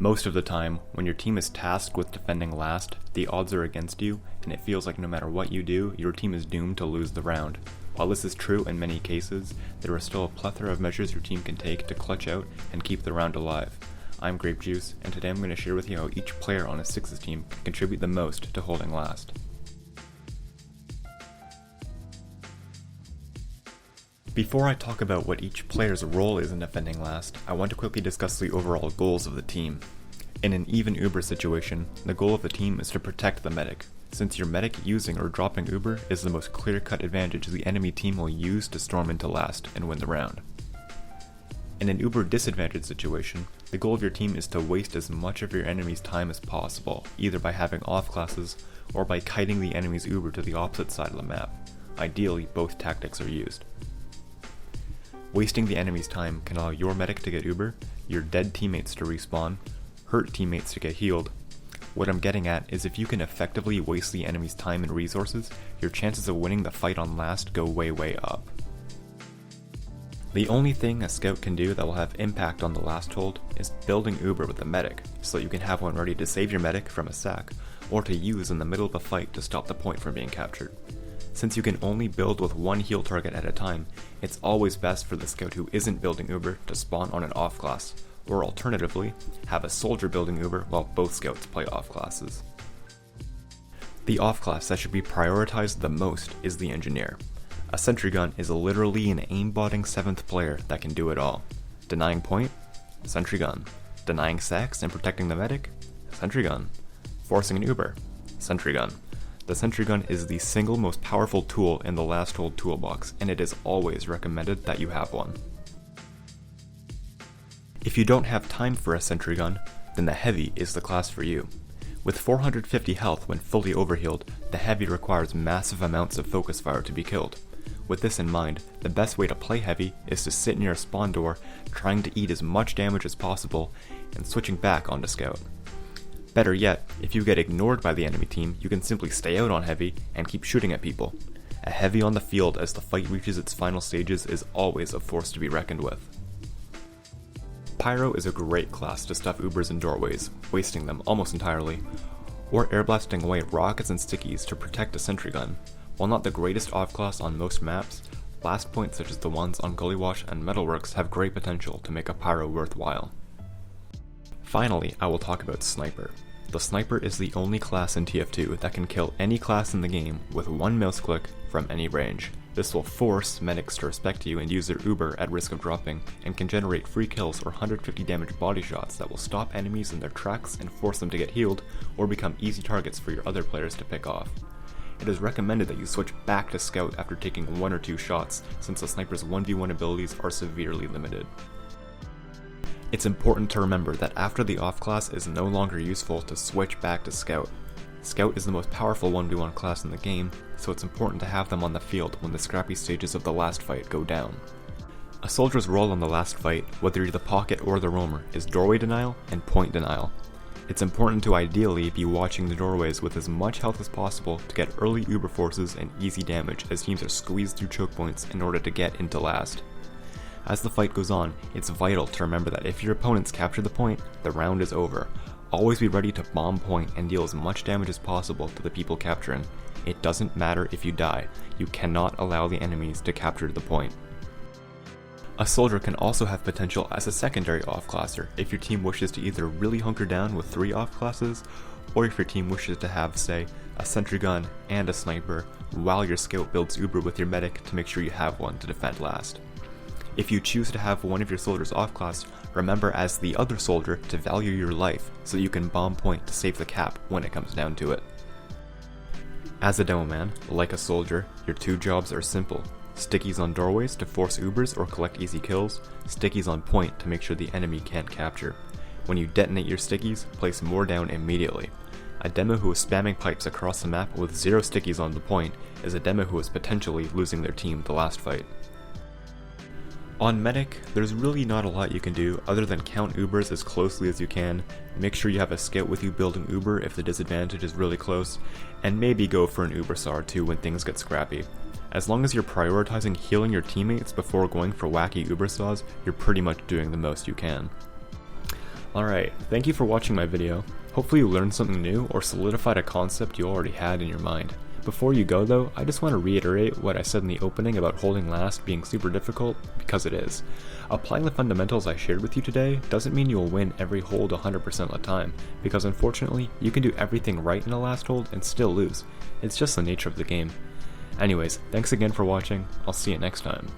Most of the time, when your team is tasked with defending last, the odds are against you, and it feels like no matter what you do, your team is doomed to lose the round. While this is true in many cases, there are still a plethora of measures your team can take to clutch out and keep the round alive. I'm Grape Juice, and today I'm going to share with you how each player on a Sixes team can contribute the most to holding last. Before I talk about what each player's role is in defending last, I want to quickly discuss the overall goals of the team. In an even Uber situation, the goal of the team is to protect the medic, since your medic using or dropping Uber is the most clear-cut advantage the enemy team will use to storm into last and win the round. In an Uber disadvantaged situation, the goal of your team is to waste as much of your enemy's time as possible, either by having off classes or by kiting the enemy's Uber to the opposite side of the map. Ideally, both tactics are used. Wasting the enemy's time can allow your medic to get Uber, your dead teammates to respawn, hurt teammates to get healed. What I'm getting at is if you can effectively waste the enemy's time and resources, your chances of winning the fight on last go way up. The only thing a scout can do that will have impact on the last hold is building Uber with the medic, so that you can have one ready to save your medic from a sack, or to use in the middle of a fight to stop the point from being captured. Since you can only build with one heal target at a time, it's always best for the scout who isn't building Uber to spawn on an off class, or alternatively, have a soldier building Uber while both scouts play off classes. The off class that should be prioritized the most is the engineer. A Sentry Gun is literally an aimbotting 7th player that can do it all. Denying point? Sentry Gun. Denying sacks and protecting the medic? Sentry Gun. Forcing an Uber? Sentry Gun. The Sentry Gun is the single most powerful tool in the last hold toolbox, and it is always recommended that you have one. If you don't have time for a Sentry Gun, then the Heavy is the class for you. With 450 health when fully overhealed, the Heavy requires massive amounts of focus fire to be killed. With this in mind, the best way to play Heavy is to sit near a spawn door, trying to eat as much damage as possible, and switching back onto Scout. Better yet, if you get ignored by the enemy team, you can simply stay out on Heavy and keep shooting at people. A Heavy on the field as the fight reaches its final stages is always a force to be reckoned with. Pyro is a great class to stuff Ubers in doorways, wasting them almost entirely, or airblasting away rockets and stickies to protect a Sentry Gun. While not the greatest off class on most maps, blast points such as the ones on Gullywash and Metalworks have great potential to make a Pyro worthwhile. Finally, I will talk about Sniper. The Sniper is the only class in TF2 that can kill any class in the game with one mouse click from any range. This will force medics to respect you and use their Uber at risk of dropping, and can generate free kills or 150 damage body shots that will stop enemies in their tracks and force them to get healed, or become easy targets for your other players to pick off. It is recommended that you switch back to Scout after taking 1 or 2 shots, since the Sniper's 1v1 abilities are severely limited. It's important to remember that after the off class is no longer useful to switch back to Scout. Scout is the most powerful 1v1 class in the game, so it's important to have them on the field when the scrappy stages of the last fight go down. A soldier's role in the last fight, whether you're the pocket or the roamer, is doorway denial and point denial. It's important to ideally be watching the doorways with as much health as possible to get early Uber forces and easy damage as teams are squeezed through choke points in order to get into last. As the fight goes on, it's vital to remember that if your opponents capture the point, the round is over. Always be ready to bomb point and deal as much damage as possible to the people capturing. It doesn't matter if you die, you cannot allow the enemies to capture the point. A soldier can also have potential as a secondary off-classer if your team wishes to either really hunker down with 3 off-classes, or if your team wishes to have, say, a Sentry Gun and a Sniper, while your Scout builds Uber with your medic to make sure you have one to defend last. If you choose to have one of your soldiers off class, remember as the other soldier to value your life so you can bomb point to save the cap when it comes down to it. As a demo man, like a soldier, your 2 jobs are simple. Stickies on doorways to force Ubers or collect easy kills, stickies on point to make sure the enemy can't capture. When you detonate your stickies, place more down immediately. A demo who is spamming pipes across the map with 0 stickies on the point is a demo who is potentially losing their team the last fight. On Medic, there's really not a lot you can do other than count Ubers as closely as you can, make sure you have a Scout with you building Uber if the disadvantage is really close, and maybe go for an Uber SAR too when things get scrappy. As long as you're prioritizing healing your teammates before going for wacky Uber saws, you're pretty much doing the most you can. Alright, thank you for watching my video. Hopefully you learned something new or solidified a concept you already had in your mind. Before you go though, I just want to reiterate what I said in the opening about holding last being super difficult, because it is. Applying the fundamentals I shared with you today doesn't mean you will win every hold 100% of the time, because unfortunately, you can do everything right in a last hold and still lose. It's just the nature of the game. Anyways, thanks again for watching, I'll see you next time.